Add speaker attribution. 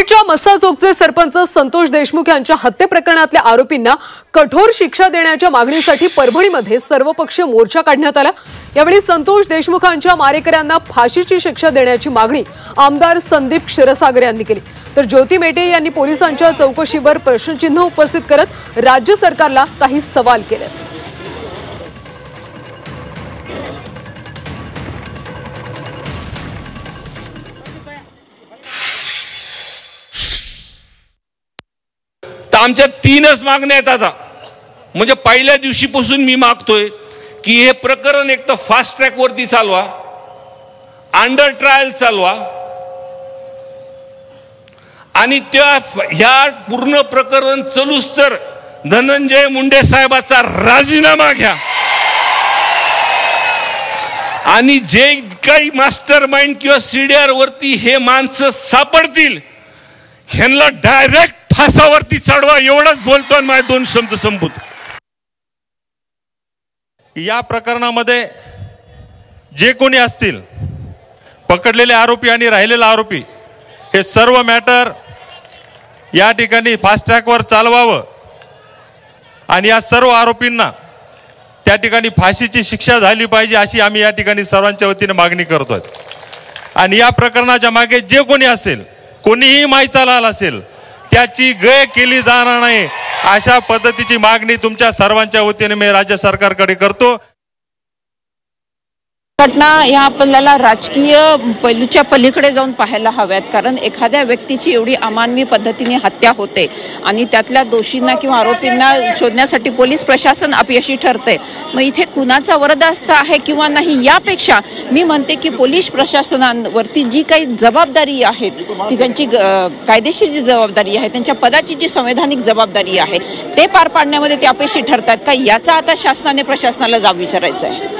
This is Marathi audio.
Speaker 1: बीडच्या मस्साजोगचे सरपंच संतोष देशमुख यांच्या हत्ये प्रकरणातल्या आरोपींना कठोर शिक्षा देण्याच्या मागणीसाठी परभणीमध्ये सर्वपक्षीय मोर्चा काढण्यात आला। यावेळी संतोष देशमुखांच्या मारेकऱ्यांना फाशीची शिक्षा देण्याची मागणी आमदार संदीप क्षीरसागर यांनी केली। तर ज्योती मेटे यांनी पोलिसांच्या चौकशीवर प्रश्नचिन्ह उपस्थित करत राज्य सरकारला काही सवाल केले।
Speaker 2: आमच्या तीनच मागण्या आहेत आता। म्हणजे पहिल्या दिवशीपासून मी मागतोय की हे प्रकरण एक तर फास्ट ट्रॅक वरती चालवा, अंडर ट्रायल चालवा आणि त्या ह्या पूर्ण प्रकरण चलूस तर धनंजय मुंडे साहेबाचा राजीनामा घ्या आणि जे काही मास्टर माइंड किंवा सीडीआर वरती हे माणसं सापडतील ह्यांना डायरेक्ट फासावरती चढवा, एवढंच बोलतो आणि माझे दोन शब्द संपवतो।
Speaker 3: या प्रकरणामध्ये जे कोणी असतील पकडलेले आरोपी आणि राहिलेले आरोपी हे सर्व मॅटर या ठिकाणी फास्ट ट्रॅकवर चालवावं आणि या सर्व आरोपींना त्या ठिकाणी फाशीची शिक्षा झाली पाहिजे अशी आम्ही या ठिकाणी सर्वांच्या वतीने मागणी करतोय। आणि या प्रकरणाच्या मागे जे कोणी असेल, कोणीही मायचाला असेल, त्याची गय केली जाणार नाही अशा पद्धतीची मागणी तुमच्या सर्वांच्या वतीने मी राज्य सरकारकडे करतो।
Speaker 4: घटना या आपल्याला राजकीय पैलूच्या पलीकडे जाऊन पाहायला हव्यात, कारण एखाद्या व्यक्तीची एवढी अमानवी पद्धतीने हत्या होते आणि त्यातल्या दोषींना किंवा आरोपींना शोधण्यासाठी पोलीस प्रशासन अपयशी ठरते। मग इथे कुणाचा वरदहस्त आहे किंवा नाही यापेक्षा मी म्हणते की पोलीस प्रशासनावरती जी काही जबाबदारी आहे ती त्यांची कायदेशीर जी जबाबदारी आहे, त्यांच्या पदाची जी संवैधानिक जबाबदारी आहे ते पार पाडण्यामध्ये ते अपयशी ठरतात का, याचा आता शासनाने प्रशासनाला जाब विचारायचा आहे।